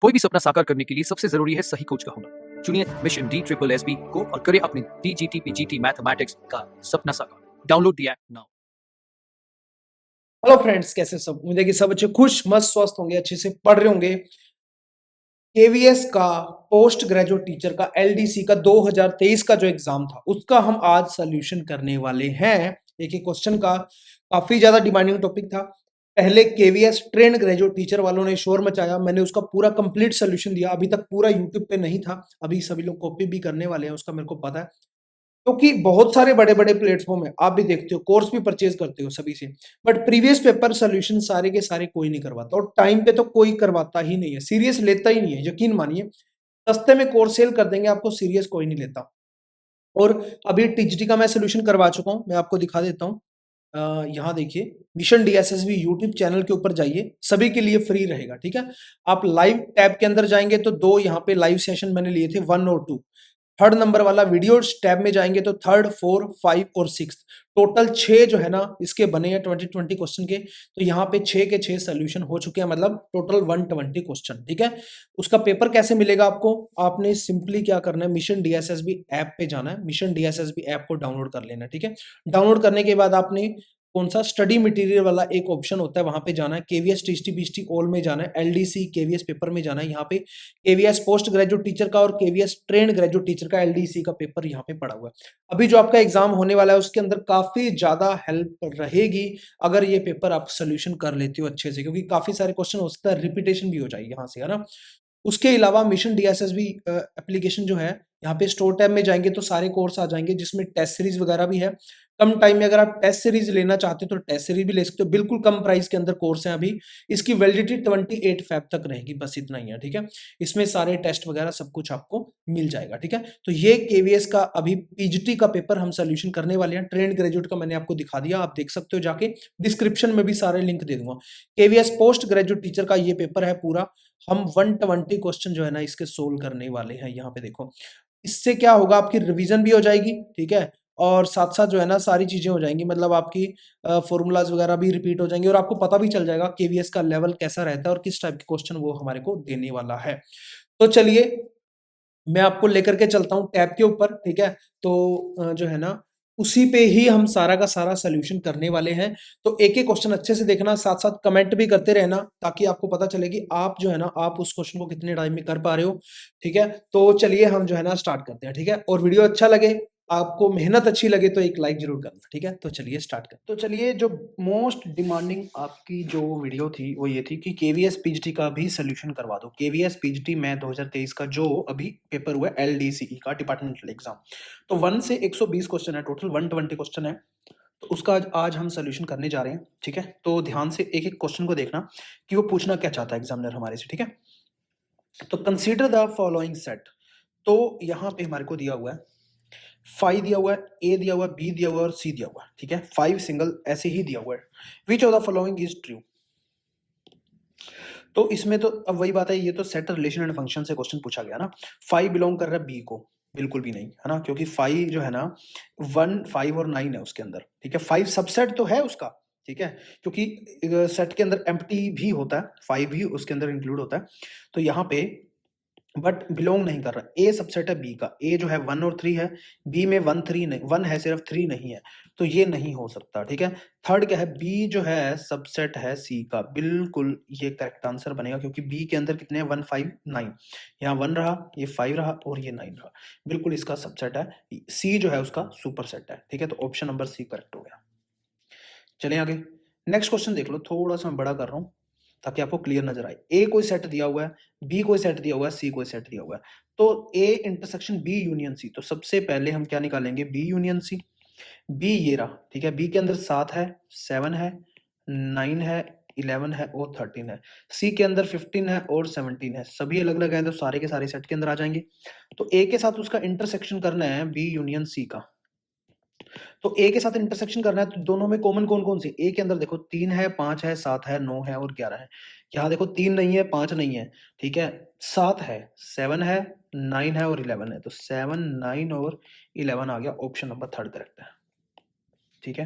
कोई भी सपना साकार करने के लिए सबसे जरूरी है सही कोच का होना। चुनिए मिशन DSSB को और करें अपने DGT मैथमेटिक्स का सपना साकार। Download the app now. Hello friends, कैसे सब? उम्मीद है कि सब अच्छे खुश मस्त स्वस्थ होंगे, अच्छे से पढ़ रहे होंगे। केवीएस का पोस्ट ग्रेजुएट टीचर का एलडीसी का 2023 का जो एग्जाम था उसका हम आज सॉल्यूशन करने वाले हैं। एक एक क्वेश्चन का काफी ज्यादा डिमांडिंग टॉपिक था। पहले केवीएस ट्रेंड ग्रेजुएट टीचर वालों ने शोर मचाया, मैंने उसका पूरा कंप्लीट सोल्यूशन दिया। अभी तक पूरा यूट्यूब पे नहीं था, अभी सभी लोग कॉपी भी करने वाले हैं उसका, मेरे को पता है। क्योंकि बहुत सारे बड़े बड़े प्लेटफॉर्म है, आप भी देखते हो, कोर्स भी परचेज करते हो सभी से, बट प्रीवियस पेपर सोल्यूशन सारे के सारे कोई नहीं करवाता, और टाइम पे तो कोई करवाता ही नहीं है, सीरियस लेता ही नहीं है। यकीन मानिए, सस्ते में कोर्स सेल कर देंगे आपको, सीरियस कोई नहीं लेता। और अभी टीजीटी का मैं सोल्यूशन करवा चुका हूं, मैं आपको दिखा देता हूं। यहाँ देखिए, मिशन डीएसएसबी यूट्यूब चैनल के ऊपर जाइए, सभी के लिए फ्री रहेगा, ठीक है। आप लाइव टैब के अंदर जाएंगे तो दो यहाँ पे लाइव सेशन मैंने लिए थे, 1 और 2। थर्ड नंबर वाला वीडियो टैब में जाएंगे तो थर्ड, 4, 5 और 6, टोटल 6 जो है ना इसके बने हैं 2020 क्वेश्चन के। तो यहाँ पे 6 के 6 सोल्यूशन हो चुके हैं, मतलब टोटल 120 क्वेश्चन, ठीक है। उसका पेपर कैसे मिलेगा आपको? आपने सिंपली क्या करना है, मिशन डीएसएसबी ऐप पे जाना है, मिशन डीएसएसबी ऐप को डाउनलोड कर लेना है, ठीक है। डाउनलोड करने के बाद आपने कौन सा स्टडी मटेरियल वाला एक ऑप्शन होता है, वहां पे जाना है, केवीएस टीजीटी बीजीटी ऑल में जाना है, एलडीसी केवीएस पेपर में जाना है। यहाँ पे केवीएस पोस्ट ग्रेजुएट टीचर का और केवीएस ट्रेंड ग्रेजुएट टीचर का एलडीसी का पेपर यहाँ पे पड़ा हुआ है। अभी जो आपका एग्जाम होने वाला है उसके अंदर काफी ज्यादा हेल्प रहेगी अगर ये पेपर आप सोल्यूशन कर लेते हो अच्छे से, क्योंकि काफी सारे क्वेश्चन हो सकता है रिपीटेशन भी हो जाएगी यहाँ से, है ना। उसके अलावा मिशन डीएसएसबी एप्लीकेशन जो है, यहाँ पे स्टोर टैब में जाएंगे तो सारे कोर्स आ जाएंगे, जिसमें टेस्ट सीरीज वगैरह भी है। कम टाइम में अगर आप टेस्ट सीरीज लेना चाहते हो तो टेस्ट सीरीज भी ले सकते हो, बिल्कुल कम प्राइस के अंदर कोर्स है अभी। इसकी वैलिडिटी 28 फेब तक रहेगी, बस इतना ही है, ठीक है। इसमें सारे टेस्ट वगैरह सब कुछ आपको मिल जाएगा, ठीक है। तो ये केवीएस का अभी पीजीटी का पेपर हम सोल्यूशन करने वाले हैं। ट्रेंड ग्रेजुएट का मैंने आपको दिखा दिया, आप देख सकते हो जाके, डिस्क्रिप्शन में भी सारे लिंक दे दूंगा। केवीएस पोस्ट ग्रेजुएट टीचर का ये पेपर है पूरा, हम 120 क्वेश्चन जो है ना इसके सोल्व करने वाले हैं। यहाँ पे देखो, इससे क्या होगा, आपकी रिवीजन भी हो जाएगी, ठीक है, और साथ साथ जो है ना सारी चीजें हो जाएंगी, मतलब आपकी फॉर्मूलाज वगैरह भी रिपीट हो जाएंगे, और आपको पता भी चल जाएगा केवीएस का लेवल कैसा रहता है और किस टाइप के क्वेश्चन वो हमारे को देने वाला है। तो चलिए, मैं आपको लेकर के चलता हूँ टैब के ऊपर, ठीक है। तो जो है ना उसी पे ही हम सारा का सारा सोल्यूशन करने वाले हैं। तो एक एक क्वेश्चन अच्छे से देखना, साथ साथ कमेंट भी करते रहना, ताकि आपको पता चले कि आप जो है ना आप उस क्वेश्चन को कितने टाइम में कर पा रहे हो, ठीक है। तो चलिए हम जो है ना स्टार्ट करते हैं, ठीक है। और वीडियो अच्छा लगे, आपको मेहनत अच्छी लगे तो एक लाइक जरूर करना, ठीक है। तो चलिए स्टार्ट करते हैं। तो चलिए, जो मोस्ट डिमांडिंग आपकी जो वीडियो थी वो ये थी कि केवीएस पीजीटी का भी सोल्यूशन करवा दो। केवीएस पीजीटी में 2023 का जो अभी पेपर हुआ है एलडीसीई का डिपार्टमेंटल एग्जाम, तो 1 से 120 क्वेश्चन है, टोटल 120 क्वेश्चन है। तो उसका आज हम सोल्यूशन करने जा रहे हैं, ठीक है। तो ध्यान से एक एक क्वेश्चन को देखना कि वो पूछना क्या चाहता है एग्जामिनर हमारे से, ठीक है। तो कंसीडर द फॉलोइंग सेट। तो यहाँ पे हमारे को दिया हुआ है 5 दिया हुआ है, ए दिया हुआ है, बी दिया हुआ है और सी दिया हुआ है, ठीक है। 5 सिंगल ऐसे ही दिया हुआ है। Which of the following is true. तो इसमें तो अब वही बात है, ये तो सेट रिलेशन एंड फंक्शन से क्वेश्चन पूछा गया ना। 5 बिलोंग कर रहा है बी को, बिल्कुल भी नहीं, है ना, क्योंकि 5 जो है ना 1, 5 और 9 है उसके अंदर, ठीक है। 5 सबसेट तो है उसका, ठीक है, क्योंकि सेट के अंदर एम्प्टी भी होता है, 5 भी उसके अंदर इंक्लूड होता है। तो यहाँ पे बट बिलोंग नहीं कर रहा। ए सबसेट है बी का, ए जो है 1 और 3 है, बी में 1, 3 नहीं, 1 है सिर्फ, 3 नहीं है, तो ये नहीं हो सकता, ठीक है। थर्ड क्या है, बी जो है सबसेट है सी का, बिल्कुल ये करेक्ट आंसर बनेगा, क्योंकि बी के अंदर कितने हैं, 1, 5, 9, यहाँ 1 रहा, ये 5 रहा और ये 9 रहा, बिल्कुल इसका सबसेट है। सी जो है उसका सुपर सेट है, ठीक है। तो ऑप्शन नंबर सी करेक्ट हो गया। चलें आगे, नेक्स्ट क्वेश्चन देख लो, थोड़ा सा मैं बड़ा कर रहा हूँ ताकि आपको क्लियर नजर आए। ए कोई सेट दिया हुआ है, बी कोई सेट दिया हुआ है, सी कोई सेट दिया हुआ है। तो A intersection B union C, तो सबसे पहले हम क्या निकालेंगे, बी यूनियन सी। बी ये रहा, ठीक है, बी के अंदर 7 है, 7 है, 9 है, 11 है और 13 है। सी के अंदर 15 है और 17 है, सभी अलग अलग हैं, तो सारे के सारे सेट के अंदर आ जाएंगे। तो ए के साथ उसका इंटरसेक्शन करना है, बी यूनियन सी का। तो ए के साथ इंटरसेक्शन करना है, तो दोनों में कॉमन कौन कौन सी, ए के अंदर देखो 3 है, 5 है, 7 है, 9 है और 11 है। यहाँ देखो 3 नहीं है, 5 नहीं है, ठीक है, 7 है, 7 है, 9 है और 11 है। तो 7, 9 और 11 आ गया, ऑप्शन नंबर थर्ड करेक्ट है। ठीक है,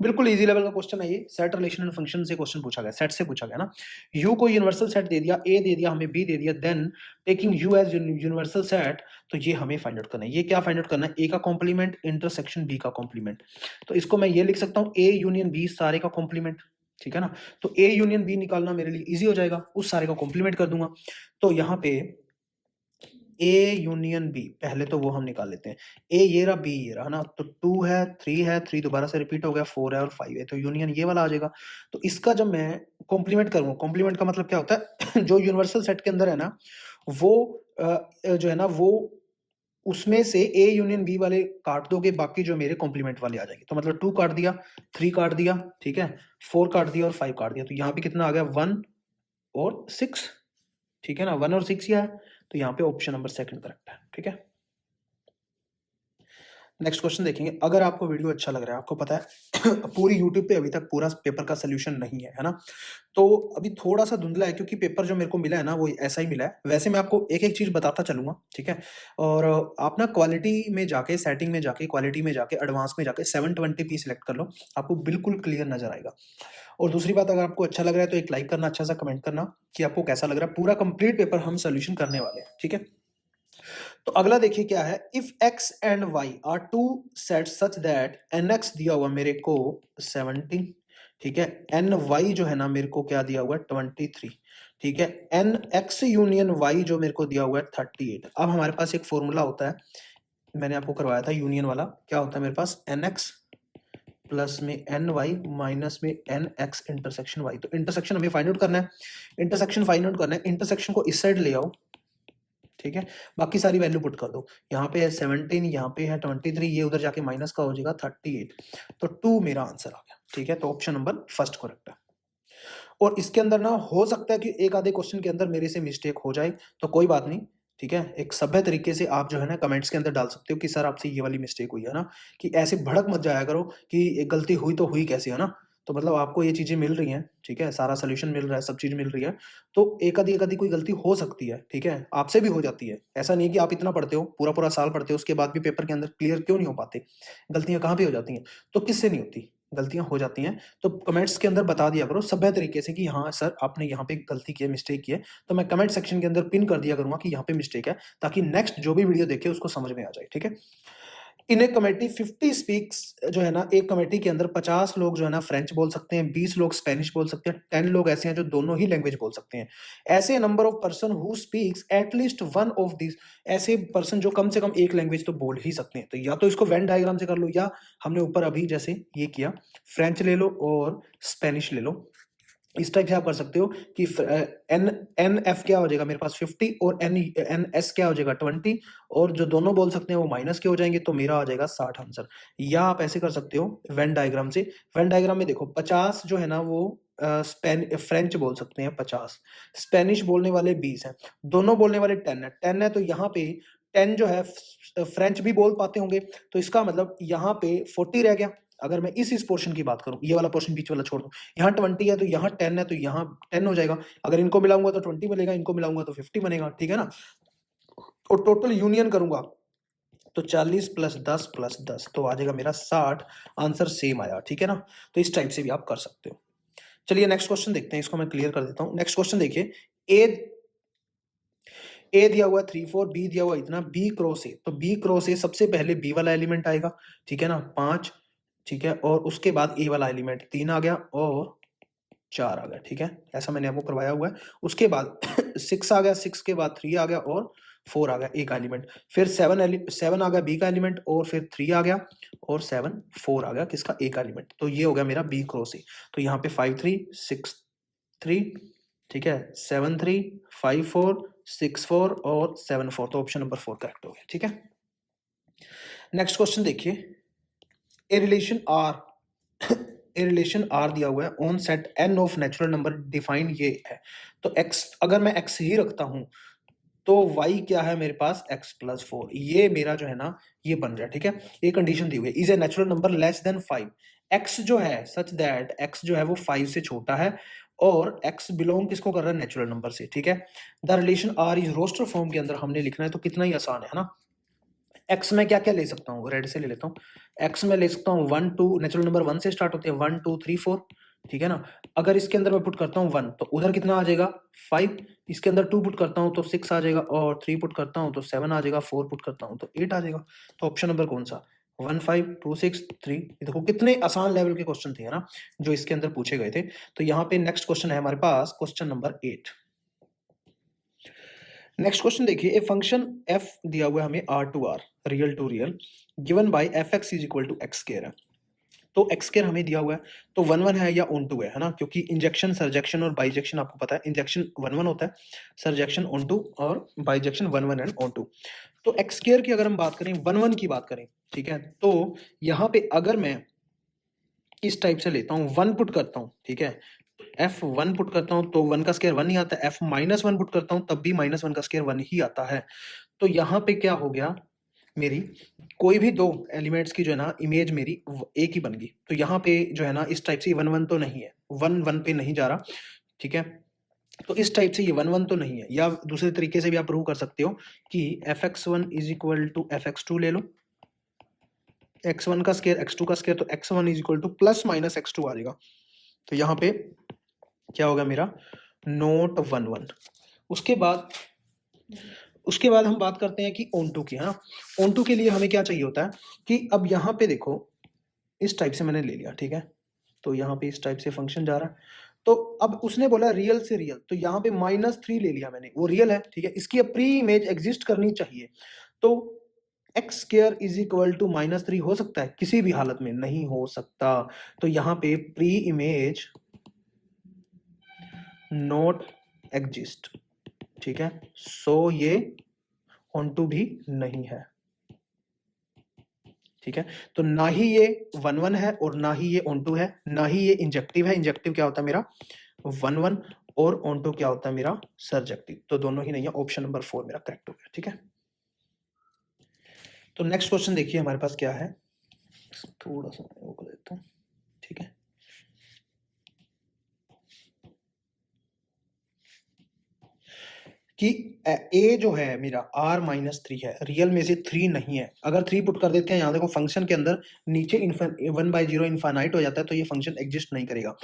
बिल्कुल इजी लेवल का क्वेश्चन है ये। सेट रिलेशन एंड फंक्शन से क्वेश्चन पूछा गया, सेट से पूछा गया ना। यू को यूनिवर्सल सेट दे दिया, ए दे दिया, हमें बी दे दिया, then taking U as universal set, तो ये हमें फाइंड आउट करना है। ये क्या फाइंड आउट करना है? ए का कॉम्प्लीमेंट इंटरसेक्शन बी का कॉम्प्लीमेंट। तो इसको मैं ये लिख सकता हूँ ए यूनियन बी सारे का कॉम्प्लीमेंट, ठीक है ना। तो ए यूनियन बी निकालना मेरे लिए इजी हो जाएगा, उस सारे का कॉम्प्लीमेंट कर दूंगा। तो यहाँ पे ए यूनियन बी, पहले तो वो हम निकाल लेते हैं। ए ये रहा, बी ये रहा ना, तो 2 है, 3 है, 3 दोबारा से रिपीट हो गया, 4 है और 5 है, तो यूनियन ये वाला आ जाएगा। तो इसका जब मैं कॉम्प्लीमेंट करूंगा, कॉम्प्लीमेंट का मतलब क्या होता है जो यूनिवर्सल सेट के अंदर है ना, वो जो है ना, वो उसमें से ए यूनियन बी वाले काट दोगे, बाकी जो मेरे कॉम्प्लीमेंट वाले आ जाएंगे। तो मतलब 2 काट दिया, 3 काट दिया, ठीक है, 4 काट दिया और 5 काट दिया। तो यहाँ पे कितना आ गया? 1 और 6, ठीक है ना, 1 और 6 ही है। तो यहाँ पे ऑप्शन नंबर सेकंड करेक्ट है, ठीक है। नेक्स्ट क्वेश्चन देखेंगे। अगर आपको वीडियो अच्छा लग रहा है, आपको पता है पूरी यूट्यूब पे अभी तक पूरा पेपर का सोल्यूशन नहीं है ना, तो अभी थोड़ा सा धुंधला है, क्योंकि पेपर जो मेरे को मिला है ना वो ऐसा ही मिला है। वैसे मैं आपको एक एक चीज बताता चलूंगा, ठीक है। और आप ना क्वालिटी में जाके, सेटिंग में जाके, क्वालिटी में जाके, एडवांस में जाके 720p सिलेक्ट कर लो, आपको बिल्कुल क्लियर नजर आएगा। और दूसरी बात, अगर आपको अच्छा लग रहा है तो एक लाइक करना, अच्छा सा कमेंट करना कि आपको कैसा लग रहा है। पूरा कंप्लीट पेपर हम सोल्यूशन करने वाले हैं, ठीक है। तो अगला देखिए क्या है। If x and y are two set such that nx दिया हुआ मेरे को 70, ठीक है, ny जो है ना मेरे को क्या दिया हुआ है 23, ठीक है, nx यूनियन y जो मेरे को दिया हुआ है 38। अब हमारे पास एक फॉर्मूला होता है, मैंने आपको करवाया था यूनियन वाला। क्या होता है मेरे पास? nx प्लस में ny माइनस में nx इंटरसेक्शन y। तो इंटरसेक्शन हमें फाइंड आउट करना है, इंटरसेक्शन फाइंड आउट करना है। इंटरसेक्शन को इस साइड ले आओ, ठीक है, बाकी सारी वैल्यू पुट कर दो। यहाँ पे है 17, यहाँ पे है 23, ये उधर जाके माइनस का हो जाएगा 38। तो 2 मेरा आंसर आ गया, ठीक है। तो ऑप्शन नंबर फर्स्ट करेक्ट है। और इसके अंदर ना हो सकता है कि एक आधे क्वेश्चन के अंदर मेरे से मिस्टेक हो जाए, तो कोई बात नहीं, ठीक है। एक सभ्य तरीके से आप जो है ना कमेंट्स के अंदर डाल सकते हो कि सर आपसे ये वाली मिस्टेक हुई है ना, कि ऐसे भड़क मत जाया करो कि एक गलती हुई तो हुई कैसे, है ना। तो मतलब आपको ये चीजें मिल रही हैं, ठीक है, सारा सोल्यूशन मिल रहा है, सब चीज मिल रही है, तो एक आधी कोई गलती हो सकती है, ठीक है, आपसे भी हो जाती है। ऐसा नहीं है कि आप इतना पढ़ते हो, पूरा पूरा साल पढ़ते हो, उसके बाद भी पेपर के अंदर क्लियर क्यों नहीं हो पाते? गलतियां कहाँ पे हो जाती हैं? तो किससे नहीं होती? गलतियां हो जाती हैं। तो कमेंट्स के अंदर बता दिया करो सभ्य तरीके से कि हाँ सर आपने यहाँ पे गलती की है, मिस्टेक की है। तो मैं कमेंट सेक्शन के अंदर पिन कर दिया करूंगा कि यहाँ पे मिस्टेक है, ताकि नेक्स्ट जो भी वीडियो देखे उसको समझ में आ जाए, ठीक है। इन ए कमेटी 50 स्पीक्स, जो है ना एक कमेटी के अंदर 50 लोग जो है ना फ्रेंच बोल सकते हैं, 20 लोग स्पेनिश बोल सकते हैं, 10 लोग ऐसे हैं जो दोनों ही लैंग्वेज बोल सकते हैं। ऐसे number of person who speaks at least one of this, ऐसे पर्सन जो कम से कम एक लैंग्वेज तो बोल ही सकते हैं। तो या तो इसको वेन डायग्राम से कर लो, या हमने ऊपर अभी जैसे ये किया, फ्रेंच ले लो और स्पेनिश ले लो। इस टाइप से आप कर सकते हो कि एन एन एफ क्या हो जाएगा मेरे पास 50, और एन एन एस क्या हो जाएगा 20, और जो दोनों बोल सकते हैं वो माइनस के हो जाएंगे, तो मेरा आ जाएगा 60 आंसर। या आप ऐसे कर सकते हो वेन डायग्राम से। वेन डायग्राम में देखो 50 जो है ना वो फ्रेंच बोल सकते हैं 50, स्पेनिश बोलने वाले 20 हैं, दोनों बोलने वाले 10 है, 10 है, तो यहाँ पे 10 जो है फ्रेंच भी बोल पाते होंगे, तो इसका मतलब यहाँ पे 40 रह गया। अगर मैं इस पोर्शन की बात करूं, ये वाला पोर्शन बीच वाला छोड़ दूं, यहाँ 20 है तो यहाँ 10 है, तो यहाँ 10 हो जाएगा। अगर इनको मिलाऊंगा तो 20 बनेगा, इनको मिलाऊंगा तो 50 बनेगा, ठीक है ना। और टोटल यूनियन करूंगा तो 40 प्लस 10 प्लस 10, तो आ जाएगा मेरा 60। आंसर सेम आया, ठीक है ना। तो इस टाइप से भी आप कर सकते हो। चलिए नेक्स्ट क्वेश्चन देखते हैं, इसको मैं क्लियर कर देता हूं। नेक्स्ट क्वेश्चन देखिए। ए दिया हुआ 3 4, बी दिया हुआ इतना, बी क्रॉस ए, तो बी क्रॉस ए सबसे पहले बी वाला एलिमेंट आएगा, ठीक है ना, 5, ठीक है, और उसके बाद ए वाला एलिमेंट 3 आ गया और 4 आ गया, ठीक है, ऐसा मैंने आपको करवाया हुआ है। उसके बाद 6 आ गया, 6 के बाद 3 आ गया और 4 आ गया, ए का एलिमेंट। फिर 7 आ गया बी का एलिमेंट, और फिर 3 आ गया और 7 4 आ गया किसका? ए का एलिमेंट। तो ये हो गया मेरा बी क्रॉस ए। तो यहाँ पे 5 3 6 3, ठीक है, 7 3 5 4 6 4 और 7 4, तो ऑप्शन नंबर 4 करेक्ट हो गया, ठीक है। नेक्स्ट क्वेश्चन देखिए। A relation R a relation R दिया हुआ है on set N of natural number define ये है। तो एक्स, अगर मैं एक्स ही रखता हूं तो वाई क्या है मेरे पास? एक्स प्लस 4, ये मेरा जो है ना ये बन रहा है, ठीक है। ये कंडीशन दी हुई है, is a natural number less than 5, x जो है सच दैट एक्स जो है वो 5 से छोटा है, और एक्स बिलोंग किसको कर रहा है? नेचुरल नंबर से, ठीक है। The relation R is roster form के अंदर हमने लिखना है, तो कितना ही आसान है ना। एक्स में क्या क्या ले सकता हूँ, रेड से ले लेता हूँ। एक्स में ले सकता हूँ 1 2, नेचुरल नंबर 1 से स्टार्ट होते हैं, 1 2 3 4, ठीक है ना। अगर इसके अंदर मैं पुट करता हूँ 1 तो उधर कितना आ जाएगा 5, इसके अंदर 2 पुट करता हूँ तो 6 आ जाएगा, और 3 पुट करता हूँ तो 7 आ जाएगा, 4 पुट करता हूँ तो 8 आ जाएगा। तो ऑप्शन नंबर कौन सा, 1 5 2 6 3। ये देखो कितने आसान लेवल के क्वेश्चन थे ना जो इसके अंदर पूछे गए थे। तो यहाँ पे नेक्स्ट क्वेश्चन है हमारे पास क्वेश्चन नंबर 8। नेक्स्ट क्वेश्चन देखिए, ए फंक्शन f दिया हुआ है हमें r to r, real to real, given by fx is equal to x square है। तो एक्स स्क्वायर हमें दिया हुआ है, तो 1 1 है या ऑन टू है ना, क्योंकि इंजेक्शन सरजेक्शन और बाइजेक्शन आपको पता है, इंजेक्शन 1 1 होता है, सरजेक्शन ऑन टू, और बाइजेक्शन 1 1 एंड ऑन टू। तो एक्स स्क्वायर की अगर हम बात करें, 1 1 की बात करें, ठीक है, तो यहाँ पे अगर मैं इस टाइप से लेता हूँ, 1 पुट करता हूँ, ठीक है, f1 पुट करता हूँ तो 1 का स्क्वायर 1 ही आता है, f माइनस 1 पुट करता हूँ तब भी माइनस 1 का स्क्वायर 1 ही आता है। तो यहाँ पे क्या हो गया, मेरी कोई भी दो एलिमेंट्स की जो है ना इमेज मेरी एक ही बन गई। तो यहाँ पे जो है ना इस टाइप से 1 1 तो नहीं है, 1 1 पे नहीं जा रहा, ठीक है। तो इस टाइप से ये 1 1 तो नहीं है, या दूसरे तरीके से भी आप प्रूव कर सकते हो कि fx1 is equal to fx2 ले लो, x1 का स्क्वायर x2 का स्क्वायर, तो x1 is equal two plus minus x2 आ जाएगा। तो यहाँ पे क्या होगा मेरा, नोट 1 1। उसके बाद हम बात करते हैं कि ऑन2 की, है ना। ऑन2 के लिए हमें क्या चाहिए होता है कि अब यहाँ पे देखो इस टाइप से मैंने ले लिया, ठीक है, तो यहाँ पे इस टाइप से फंक्शन जा रहा है। तो अब उसने बोला रियल से रियल, तो यहाँ पे -3 ले लिया मैंने, वो रियल है, ठीक है, इसकी अब प्री इमेज एग्जिस्ट करनी चाहिए। तो x square is equal to -3 हो सकता है, किसी भी हालत में नहीं हो सकता। तो यहाँ पे प्री इमेज नॉट एग्जिस्ट, ठीक है, सो ये ऑन2 भी नहीं है, ठीक है। तो ना ही ये 1 1 है और ना ही ये ऑन2 है, ना ही ये इंजेक्टिव है। इंजेक्टिव क्या होता है मेरा 1 1, और ऑन2 क्या होता है मेरा सरजेक्टिव। तो दोनों ही नहीं है, ऑप्शन नंबर 4 मेरा करेक्ट हो गया, ठीक है। तो नेक्स्ट क्वेश्चन देखिए हमारे पास क्या है, थोड़ा सा वो कर देता हूँ, ठीक है। कि a जो है मेरा r-3 है, रियल में से 3 नहीं है। अगर 3 पुट कर देते हैं, यहाँ देखो फंक्शन के अंदर नीचे 1/0 इनफाइनाइट हो जाता है, तो ये फंक्शन एग्जिस्ट नहीं करेगा।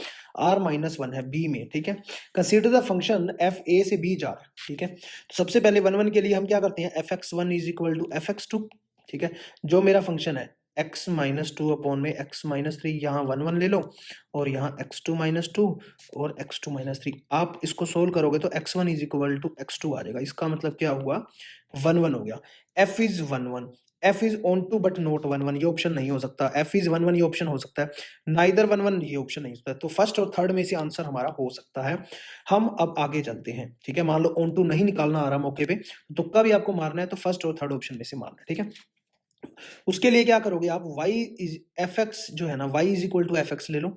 r-1 है b में, ठीक है। Consider the function f a से b जा रहा है, ठीक है। तो सबसे पहले 1 1 के लिए हम क्या करते हैं, fx1 is equal to fx2, ठीक है। जो मेरा फंक्शन है x-2 अपॉन में x-3, यहाँ 1 1 ले लो, और यहाँ x2-2 और x2-3। आप इसको सोल्व करोगे तो x1 is equal to x2 आ जाएगा। इसका मतलब क्या हुआ, 1 1 हो गया। f is 1 1, f is onto but not 1 1, ये ऑप्शन नहीं हो सकता। f इज 1 1 ये ऑप्शन हो सकता है, नाइदर 1 1 ये ऑप्शन नहीं हो सकता। तो फर्स्ट और थर्ड में से आंसर हमारा हो सकता है। हम अब आगे चलते हैं, ठीक है। मान लो ऑन टू नहीं निकालना आ रहा मौके पे, तुक्का भी आपको मारना है तो फर्स्ट और थर्ड ऑप्शन में से मारना है, ठीक है। उसके लिए क्या करोगे आप, y इज fx जो है ना, y is equal to fx ले लो,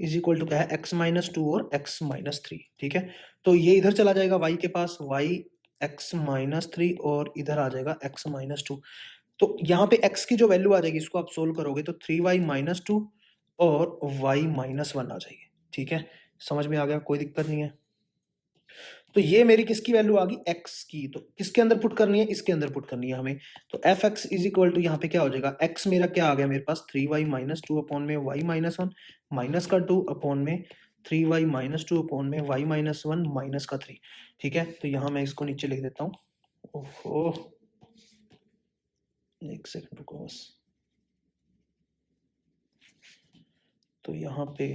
इज इक्वल टू क्या है x-2 और x-3, ठीक है। तो ये इधर चला जाएगा y के पास, y x-3 और इधर आ जाएगा x-2। तो यहाँ पे x की जो वैल्यू आ जाएगी, इसको आप सोल्व करोगे तो 3y-2 और y-1 आ जाएगी, ठीक है। समझ में आ गया, कोई दिक्कत नहीं है। तो ये मेरी किसकी वैल्यू आ गई, x की। तो किसके अंदर पुट करनी है, इसके अंदर पुट करनी है हमें। तो fx इज इक्वल टू यहाँ पे क्या हो जाएगा, x मेरा क्या आ गया मेरे पास 3y-2 अपॉन में y-1 माइनस का 2 अपॉन में 3y-2 अपॉन में y-1 माइनस का 3, ठीक है। तो यहाँ मैं इसको नीचे लिख देता हूँ। ओहो, एक सेकंड रुको बस। तो यहाँ पे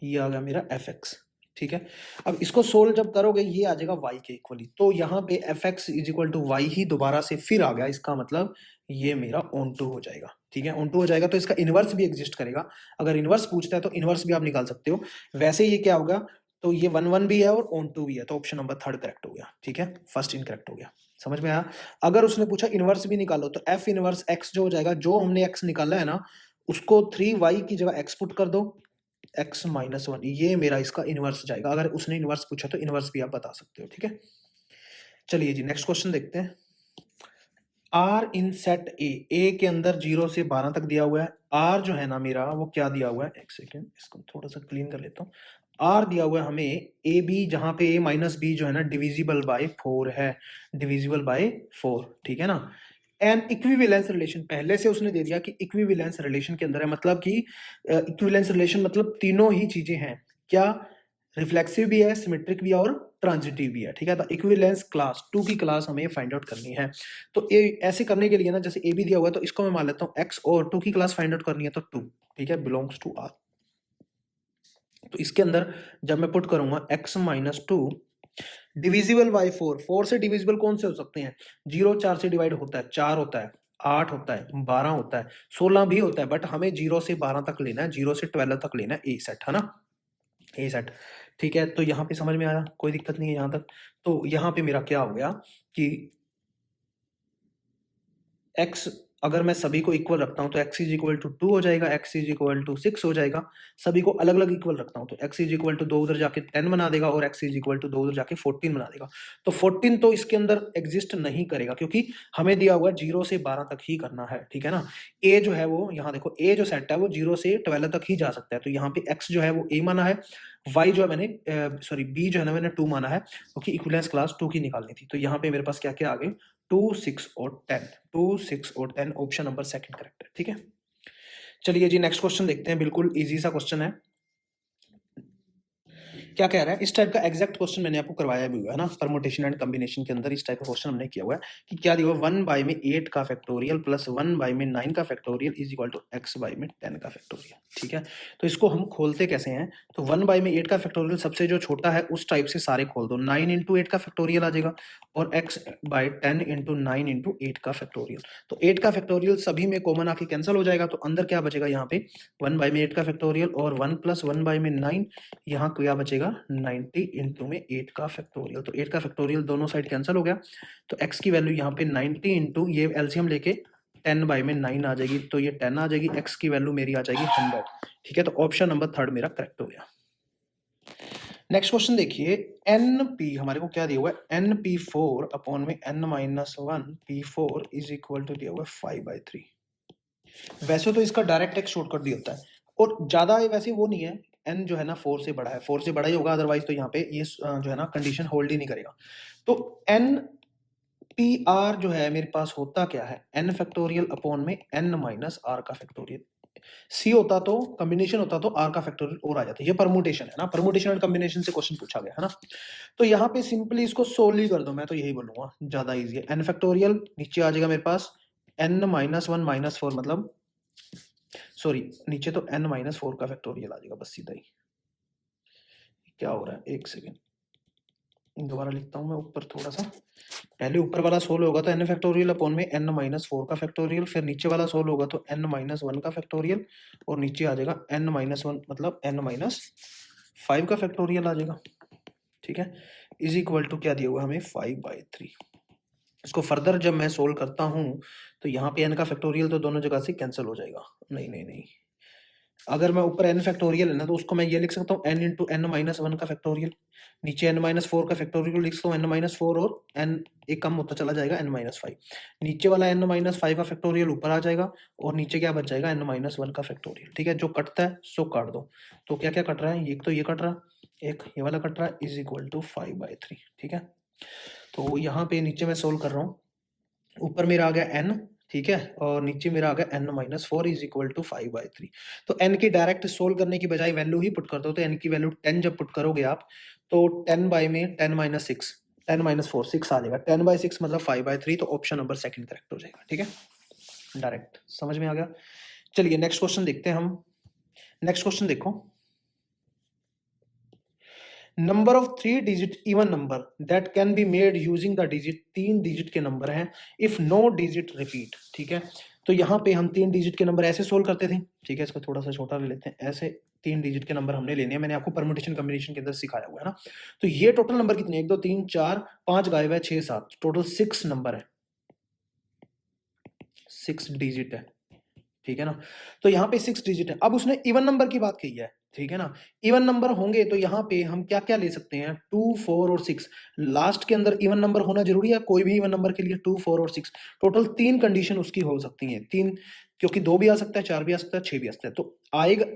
ये आ गया मेरा fx, ठीक है। अब इसको सोल्व जब करोगे ये आ जाएगा y के इक्वली। तो यहाँ पे fx is equal to y ही दोबारा से फिर आ गया, इसका मतलब ये मेरा ऑन2 हो जाएगा, ठीक है। ऑन2 हो जाएगा तो इसका इनवर्स भी एग्जिस्ट करेगा। अगर इनवर्स पूछता है तो इनवर्स भी आप निकाल सकते हो। वैसे ये क्या होगा, तो ये 1 1 भी है और ऑन2 भी है, तो ऑप्शन नंबर 3 करेक्ट हो गया, ठीक है। फर्स्ट इनकरेक्ट हो गया, समझ में आया। अगर उसने पूछा इनवर्स भी निकालो, तो f इनवर्स x जो हो जाएगा, जो हमने x निकाला है ना, उसको 3y की जगह x पुट कर दो, x-1, ये मेरा इसका इनवर्स जाएगा। अगर उसने इनवर्स पूछा तो इनवर्स भी आप बता सकते हो, ठीक है। चलिए जी नेक्स्ट क्वेश्चन देखते हैं। R इन सेट ए के अंदर 0 से 12 तक दिया हुआ है। R जो है ना मेरा, वो क्या दिया हुआ है, एक सेकेंड इसको थोड़ा सा क्लीन कर लेता हूँ। R दिया हुआ है हमें ए बी, जहां पे a माइनस बी जो है ना डिविजिबल बाय 4 है, डिविजिबल बाय 4, ठीक है ना। एन इक्विवेलेंस रिलेशन, पहले से उसने दे दिया कि इक्विवेलेंस रिलेशन के अंदर है, मतलब कि इक्विवेलेंस रिलेशन मतलब तीनों ही चीजें हैं, क्या रिफ्लेक्सिव भी है, सिमेट्रिक भी है और ट्रांजिटिव भी है, ठीक है। तो इक्विवेलेंस क्लास 2 की क्लास हमें फाइंड आउट करनी है। तो ये ऐसे करने के लिए ना, जैसे ए भी दिया हुआ है तो इसको मैं मान लेता हूँ x, और 2 की क्लास फाइंड आउट करनी है तो 2, ठीक है, बिलोंग्स टू R। तो इसके अंदर जब मैं पुट करूंगा x माइनस 2 डिविजिबल बाई 4, 4 से डिविजिबल कौन से हो सकते हैं, 0 4 से डिवाइड होता है, 4 होता है, 8 होता है, 12 होता है, 16 भी होता है, बट हमें 0 से 12 तक लेना है, 0 से 12 तक लेना है, ए सेट है ना, ए सेट, ठीक है। तो यहाँ पे समझ में आया, कोई दिक्कत नहीं है यहाँ तक। तो यहाँ पे मेरा क्या हो गया कि x अगर मैं सभी को इक्वल रखता हूं तो x इज इक्वल टू 2 हो जाएगा, x इज इक्वल टू 6 हो जाएगा। सभी को अलग अलग इक्वल रखता हूं तो x इज इक्वल टू 2 उधर जाके 10 बना देगा और x इज इक्वल टू 2 उधर जाके 14 बना देगा। तो 14 तो इसके अंदर एग्जिस्ट नहीं करेगा क्योंकि हमें दिया हुआ 0 से 12 तक ही करना है, ठीक है ना। a जो है वो, यहाँ देखो a जो सेट है वो 0 से 12 तक ही जा सकता है, तो यहाँ पे x जो है वो a माना है, y जो है मैंने सॉरी b जो है ना मैंने 2 माना है क्योंकि इक्विवेलेंस क्लास 2 की निकालनी थी। तो यहाँ पे मेरे पास क्या क्या आ गए, 2 6 और 10, 2 6 और 10, ऑप्शन नंबर सेकंड करेक्ट है, ठीक है। चलिए जी नेक्स्ट क्वेश्चन देखते हैं, बिल्कुल इजी सा क्वेश्चन है। क्या कह रहा है, इस टाइप का एग्जैक्ट क्वेश्चन मैंने आपको करवाया भी हुआ है ना, परमुटेशन एंड कॉम्बिनेशन के अंदर इस टाइप का क्वेश्चन हमने किया हुआ है कि क्या दिया हुआ 1 बाई में 8 का फैक्टोरियल प्लस 1 बाई में 9 का factorial is equal to x by में 10 का फैक्टोरियल, ठीक है। तो इसको हम खोलते कैसे हैं, तो 1 बाई में 8 का फैक्टोरियल सबसे जो छोटा है उस टाइप से सारे खोल दो, 9 इंटू 8 का फैक्टोरियल आ जाएगा और x बाई 10 इंटू 9 इंटू 8 का फैक्टोरियल। तो 8 का फैक्टोरियल सभी में कॉमन आके कैंसिल हो जाएगा, तो अंदर क्या बचेगा यहाँ पे 1 बाई में 8 का फैक्टोरियल और 1 प्लस 1 बाई में 9, यहाँ क्या बचेगा 90 इंटू में 8 का फैक्टोरियल। तो 8 का फैक्टोरियल दोनों साइड कैंसिल हो गया, तो x की वैल्यू यहाँ पे 90 इंटू ये एलसीएम लेके 10 बाई में 9 आ जाएगी, तो ये 10 आ जाएगी, x की वैल्यू मेरी आ जाएगी 100, ठीक है। तो ऑप्शन नंबर थर्ड मेरा करेक्ट हो गया। नेक्स्ट क्वेश्चन देखिए, NP हमारे को क्या दिया हुआ है, NP4 अपॉन में n-1 P4 is equal to दिया हुआ है 5/3। वैसे तो इसका डायरेक्ट एक शॉर्टकट दिया होता है और ज्यादा वैसे वो नहीं है, n जो है ना 4 से बड़ा है, 4 से बड़ा ही होगा, अदरवाइज तो यहाँ पे ये जो है ना कंडीशन होल्ड ही नहीं करेगा। तो NPR जो है मेरे पास होता क्या है, n फैक्टोरियल अपॉन में n माइनस r का फैक्टोरियल। C होता तो कॉम्बिनेशन होता तो r का फैक्टोरियल और आ जाता, ये परमुटेशन है ना, परमुटेशन और कॉम्बिनेशन से क्वेश्चन पूछा गया है ना। तो यहाँ पे सिंपली इसको सोल्व कर दो, मैं तो यही बोलूंगा ज्यादा इजी है। n फैक्टोरियल नीचे आ जाएगा मेरे पास n माइनस 1 माइनस 4, मतलब सॉरी नीचे तो n माइनस 4 का फैक्टोरियल आ जाएगा, बस सीधा ही। क्या हो रहा है, एक सेकेंड दोबारा लिखता हूँ मैं ऊपर थोड़ा सा, पहले ऊपर वाला सोल्व होगा तो n फैक्टोरियल अपॉन में n माइनस 4 का फैक्टोरियल, फिर नीचे वाला सोल्व होगा तो n माइनस 1 का फैक्टोरियल और नीचे आ जाएगा n माइनस 1 मतलब n माइनस 5 का फैक्टोरियल आ जाएगा, ठीक है। इज इक्वल टू क्या दिया हुआ हमें 5/3। इसको फर्दर जब मैं सोल्व करता हूँ तो यहाँ पे n का फैक्टोरियल तो दोनों जगह से कैंसिल हो जाएगा, नहीं नहीं नहीं, अगर मैं ऊपर n फैक्टोरियल है ना तो उसको मैं ये लिख सकता हूँ n इंटू n माइनस 1 का फैक्टोरियल, नीचे n माइनस 4 का फैक्टोरियल लिख सकता हूँ n माइनस 4 और n एक कम होता चला जाएगा n माइनस 5, नीचे वाला n माइनस 5 का फैक्टोरियल ऊपर आ जाएगा और नीचे क्या बच जाएगा n माइनस 1 का फैक्टोरियल, ठीक है। जो कटता है सो काट दो, तो क्या क्या कट रहा है, एक तो ये कट रहा, एक ये वाला कट रहा, इज इक्वल टू 5/3, ठीक है। तो यहाँ पे नीचे मैं सोल्व कर रहा हूँ, ऊपर मेरा आ गया n, ठीक है, और नीचे मेरा आ गया n minus 4 is equal to 5/3। तो n की डायरेक्ट सोल्व करने की बजाय वैल्यू ही पुट कर दो, तो n की वैल्यू 10 जब पुट करोगे आप तो 10 बाई में 10 माइनस 6, 10 माइनस 4 6 आ जाएगा, 10/6 मतलब 5/3, तो ऑप्शन नंबर सेकंड करेक्ट हो जाएगा, ठीक है, डायरेक्ट समझ में आ गया। चलिए नेक्स्ट क्वेश्चन देखते हैं हम। नेक्स्ट क्वेश्चन देखो, number of 3 digit even number that can be made using the digit, 3 digit के नंबर हैं इफ नो डिजिट रिपीट, ठीक है। तो यहाँ पे हम 3 डिजिट के नंबर ऐसे सोल्व करते थे, ठीक है, इसको थोड़ा सा छोटा ले लेते हैं, ऐसे 3 डिजिट के नंबर हमने लेने हैं, मैंने आपको परमुटेशन कॉम्बिनेशन के अंदर सिखाया हुआ है ना। तो ये टोटल नंबर कितने, 1 2 3 4 5 गायब है, 6 7, टोटल 6 नंबर है, 6 डिजिट है, ठीक है ना। तो यहाँ पे 6 डिजिट है, अब उसने इवन नंबर की बात कही है, ठीक है ना। इवन नंबर होंगे तो यहाँ पे हम क्या क्या ले सकते हैं, 2 4 और 6, लास्ट के अंदर इवन नंबर होना जरूरी है कोई भी इवन नंबर के लिए, 2 4 और 6, टोटल 3 कंडीशन उसकी हो सकती हैं, 3, क्योंकि 2 भी आ सकता है, 4 भी आ सकता है, 6 भी आ सकता है, तो आएगा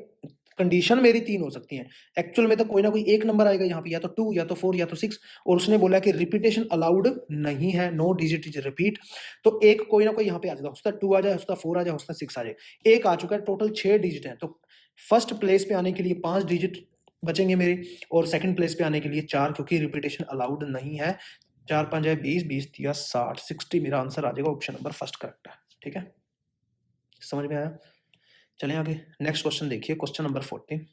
कंडीशन मेरी 3 हो सकती हैं, एक्चुअल में तो कोई ना कोई एक नंबर आएगा यहाँ पे, या तो 2 या तो 4 या तो 6, और उसने बोला कि रिपीटेशन अलाउड नहीं है, नो डिजिट इज रिपीट, तो एक कोई ना कोई यहाँ पे आ जाएगा, हो सकता है 2 आ जाए, हो सकता है 4 आ जाए, हो सकता है 6 आ जाए, एक आ चुका है, टोटल 6 डिजिट है, तो फर्स्ट प्लेस पे आने के लिए 5 डिजिट बचेंगे मेरे, और सेकंड प्लेस पे आने के लिए 4, क्योंकि रिपीटेशन अलाउड नहीं है। 4 5 है 20, 20 दिया 60, 60 मेरा आंसर आ जाएगा, ऑप्शन नंबर फर्स्ट करेक्ट है। ठीक है, समझ में आया? चलें आगे, नेक्स्ट क्वेश्चन देखिए, क्वेश्चन नंबर 14।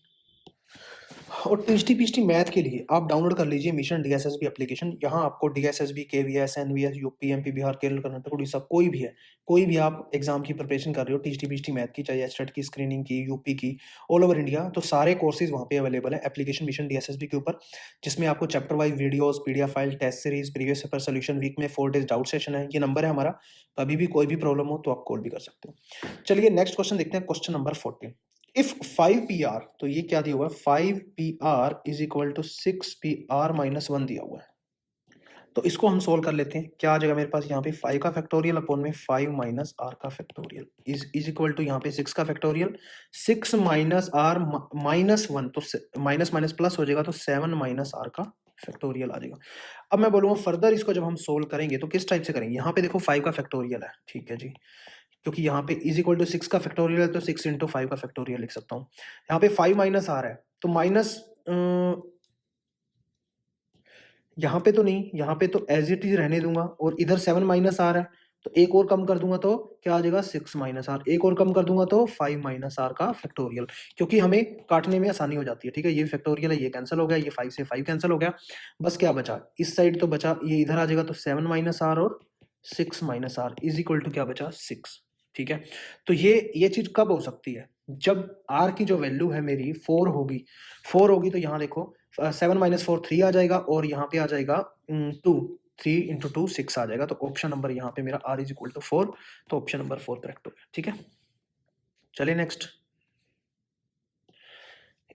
और टीएचटी मैथ के लिए आप डाउनलोड कर लीजिए मिशन डीएसएसबी एप्लीकेशन। यहाँ आपको DSSB, KVS, NVS, UP, MP, Bihar, Kerala, Karnataka, Orissa, कोई भी है, कोई भी आप एग्जाम की प्रिपरेशन कर रहे हो टीएचटी मैथ की, चाहे एचटेट की, स्क्रीनिंग की, यूपी की, ऑल ओवर इंडिया, तो सारे कोर्सेज वहाँ पे अवेलेबल है एप्लीकेशन मिशन डीएसएसबी के ऊपर, जिसमें आपको chapter wise videos, PDF file, test series, previous paper solution, week में 4 डेज डाउट सेशन है। ये नंबर है हमारा, कभी भी कोई भी प्रॉब्लम हो तो आप कॉल भी कर सकते हो। चलिए नेक्स्ट क्वेश्चन देखते हैं, क्वेश्चन नंबर 14। इफ 5pr, तो ये क्या दिया हुआ है, 5pr is equal to 6pr minus 1 दिया हुआ है, तो इसको हम सोल्व कर लेते हैं। क्या आ जाएगा मेरे पास यहाँ पे, 5 का फैक्टोरियल अपॉन में 5 माइनस आर का फैक्टोरियल इज इक्वल टू यहाँ पे 6 का फैक्टोरियल, 6 माइनस आर माइनस 1, तो माइनस माइनस प्लस हो जाएगा, तो 7 माइनस आर का फैक्टोरियल आ जाएगा। अब मैं बोलूँगा फर्दर इसको जब हम सोल्व करेंगे तो किस टाइप से करेंगे, यहाँ पे देखो 5 का फैक्टोरियल है, ठीक है जी, क्योंकि यहाँ पे इज इक्वल टू 6 का फैक्टोरियल है, तो 6 इंटू 5 का फैक्टोरियल लिख सकता हूँ। यहाँ पे 5 माइनस आर है, तो माइनस यहाँ पे तो नहीं, यहाँ पे तो एज इट इज रहने दूंगा, और इधर 7 माइनस आर है, तो एक और कम कर दूंगा तो क्या आ जाएगा, 6 माइनस आर, एक और कम कर दूंगा तो 5 माइनस आर का फैक्टोरियल, क्योंकि हमें काटने में आसानी हो जाती है। ठीक है, ये फैक्टोरियल है, ये कैंसिल हो गया, ये 5 से 5 कैंसिल हो गया, बस क्या बचा, इस साइड तो बचा, ये इधर आ जाएगा, तो 7 माइनस आर और 6 minus R is equal to क्या बचा, 6। ठीक है, तो ये चीज कब हो सकती है, जब आर की जो वैल्यू है मेरी 4 होगी, 4 होगी, तो यहाँ देखो 7 माइनस 4 3 आ जाएगा, और यहाँ पे आ जाएगा 2, 3 इंटू 2 6 आ जाएगा, तो ऑप्शन नंबर यहाँ पे मेरा आर इज इक्वल टू 4, तो ऑप्शन नंबर 4 करेक्ट हो गया। ठीक है, चलिए next,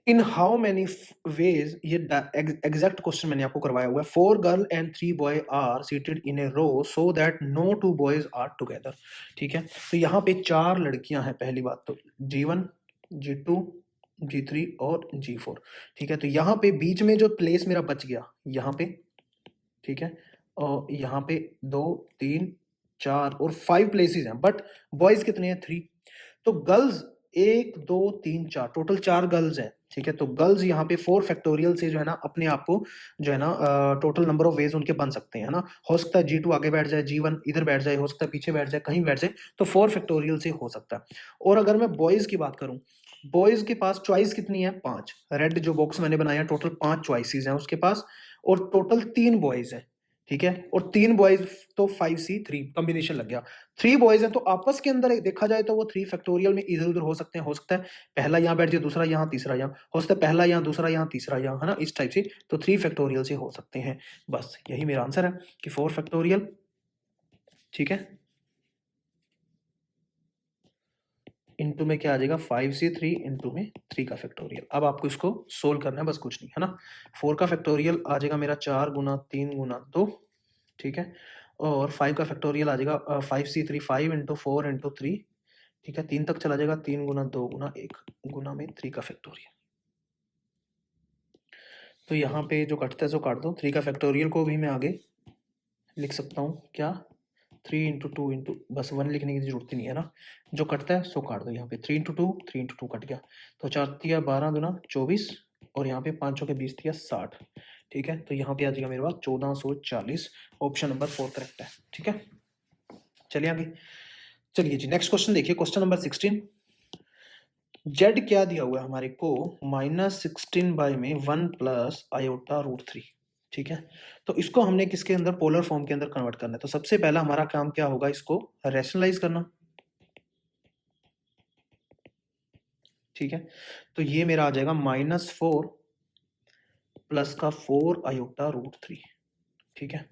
in how many ways, ये एग्जैक्ट क्वेश्चन मैंने आपको करवाया हुआ है, 4 girl and 3 boy are seated in a row so that no 2 boys are together. ठीक है, तो यहाँ पे 4 लड़कियां हैं, पहली बात तो G1, G2, G3 और G4। ठीक है, तो यहाँ पे बीच में जो प्लेस मेरा बच गया यहाँ पे, ठीक है, और यहाँ पे 2 3 4 और 5 प्लेसेस हैं, बट बॉयज कितने हैं, 3, तो गर्ल्स 1 2 3 4, टोटल 4 गर्ल्स हैं। ठीक है, तो गर्ल्स यहाँ पे 4 फैक्टोरियल से जो है ना अपने आप को जो है ना टोटल नंबर ऑफ वेज उनके बन सकते हैं ना, हो सकता है G2 आगे बैठ जाए, G1 इधर बैठ जाए, हो सकता है पीछे बैठ जाए, कहीं बैठ जाए, तो 4 फैक्टोरियल से हो सकता है। और अगर मैं बॉयज की बात करूं, बॉयज के पास चॉइस कितनी है, 5, रेड जो बॉक्स मैंने बनाया टोटल 5 चॉइसेस हैं उसके पास, और टोटल 3 बॉयज हैं। ठीक है, और 3 बॉयज तो 5C3 कॉम्बिनेशन लग गया, 3 बॉयज हैं, तो आपस के अंदर देखा जाए तो वो 3 फैक्टोरियल में इधर उधर हो सकते हैं, हो सकता है पहला यहाँ बैठ जाए, दूसरा यहाँ, तीसरा यहाँ, हो सकता है पहला यहाँ, दूसरा यहाँ, तीसरा यहाँ, है ना, इस टाइप से, तो 3 फैक्टोरियल से हो सकते हैं। बस यही मेरा आंसर है कि 4 फैक्टोरियल। ठीक है, इंटू में क्या आ जाएगा, 5C3 इंटू में 3 का फैक्टोरियल। अब आपको इसको सोल्व करना है, बस कुछ नहीं है ना। 4 का फैक्टोरियल आ जाएगा मेरा 4 गुना 3 गुना 2, ठीक है, और 5 का फैक्टोरियल आ जाएगा 5C3 5 इंटू 4 इंटू 3, ठीक है, 3 तक चला जाएगा, 3 गुना 2 गुना 1 गुना में 3 का फैक्टोरियल। तो यहाँ पे जो कटता है सो काट दो, 3 का फैक्टोरियल को भी मैं आगे लिख सकता हूँ, क्या 3 इंटू 2 इंटू, बस 1 लिखने की जरूरत ही नहीं है ना, जो कटता है सो काट दो। यहाँ पे 3 इंटू 2 3 इंटू 2 कट गया, तो 4 दिया 12 दुना 24, और यहाँ पे 5 के 20 दिया 60। ठीक है, तो यहाँ पे आ जाएगा मेरे पास 1440, ऑप्शन नंबर 4 करेक्ट है। ठीक है, चलिए आगे, चलिए जी नेक्स्ट क्वेश्चन देखिए, क्वेश्चन नंबर 16। जेड क्या दिया हुआ है हमारे को, -16 बाई में 1 प्लस आयोटा रूट 3। ठीक है, तो इसको हमने किसके अंदर, पोलर फॉर्म के अंदर कन्वर्ट करना है, तो सबसे पहला हमारा काम क्या होगा, इसको रैशनलाइज करना। ठीक है, तो ये मेरा आ जाएगा -4 प्लस का 4 आयोटा रूट 3। ठीक है,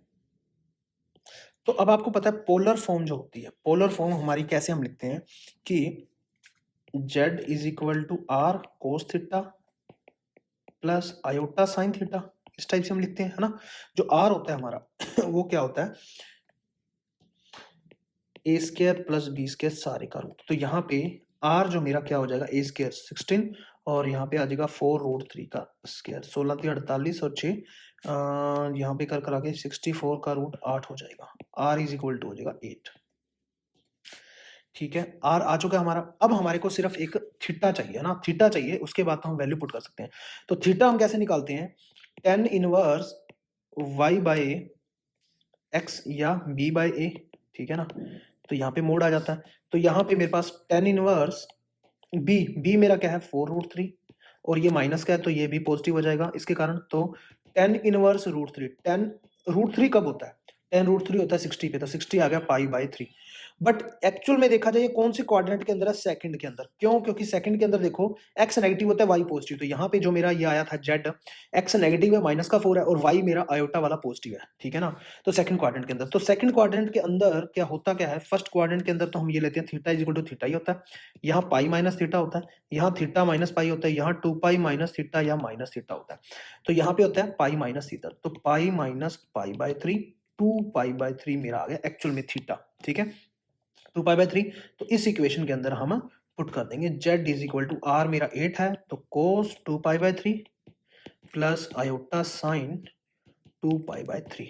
तो अब आपको पता है पोलर फॉर्म जो होती है, पोलर फॉर्म हमारी कैसे हम लिखते हैं कि z is equal to R cos theta plus iota sine theta, इस टाइप से हम लिखते हैं, है ना। जो आर होता है हमारा वो क्या होता है, ए स्क्वायर प्लस बी स्क्वायर सारे का रूट, तो यहाँ पे आर जो मेरा क्या हो जाएगा, ए स्क्वायर 16 और यहाँ पे आ जाएगा 4√3 का स्क्वायर, 16 3 48 और 6 यहाँ पे कर आके 64 का रूट 8 हो जाएगा। r इज इक्वल टू हो जाएगा 8। ठीक है, r आ चुका है हमारा। अब हमारे को सिर्फ एक थीटा चाहिए ना, थीटा चाहिए, उसके बाद तो हम वैल्यू पुट कर सकते हैं। तो थीटा हम कैसे निकालते हैं, tan inverse y by x या b बाय a, ठीक है ना। तो यहाँ पे मोड आ जाता है, तो यहाँ पे मेरे पास tan इनवर्स b मेरा क्या है 4√3 और ये माइनस का है तो ये भी पॉजिटिव हो जाएगा इसके कारण। तो tan इनवर्स √3, tan√3 कब होता है, tan√3 होता है 60 पे, तो 60 आ गया पाई बाय 3। बट एक्चुअल में देखा जाए ये कौन सी क्वाड्रेंट के अंदर है, सेकंड के अंदर। क्यों, क्योंकि सेकंड के अंदर देखो x नेगेटिव होता है y पॉजिटिव, तो यहाँ पे जो मेरा ये आया था z, x नेगेटिव है माइनस का 4 है और y मेरा आयोटा वाला पॉजिटिव है, ठीक है ना। तो सेकंड क्वाड्रेंट के अंदर, तो सेकंड क्वाड्रेंट के अंदर क्या होता क्या है, फर्स्ट क्वाड्रेंट के अंदर तो हम ये लेते हैं theta is equal to theta ही होता है, यहाँ पाई माइनस थीटा होता है, यहाँ थीटा माइनस पाई होता है, यहाँ 2 पाई माइनस थीटा या माइनस थीटा होता है। तो यहाँ पे होता है पाई माइनस थीटा, तो pi minus pi by 3, 2 pi by 3 मेरा आ गया एक्चुअल में थीटा, ठीक है, 2 पाई बाय 3। तो इस इक्वेशन के अंदर हम पुट कर देंगे z is equal to r मेरा 8 है, तो cos 2 pi by 3 plus iota sine 2 pi by 3,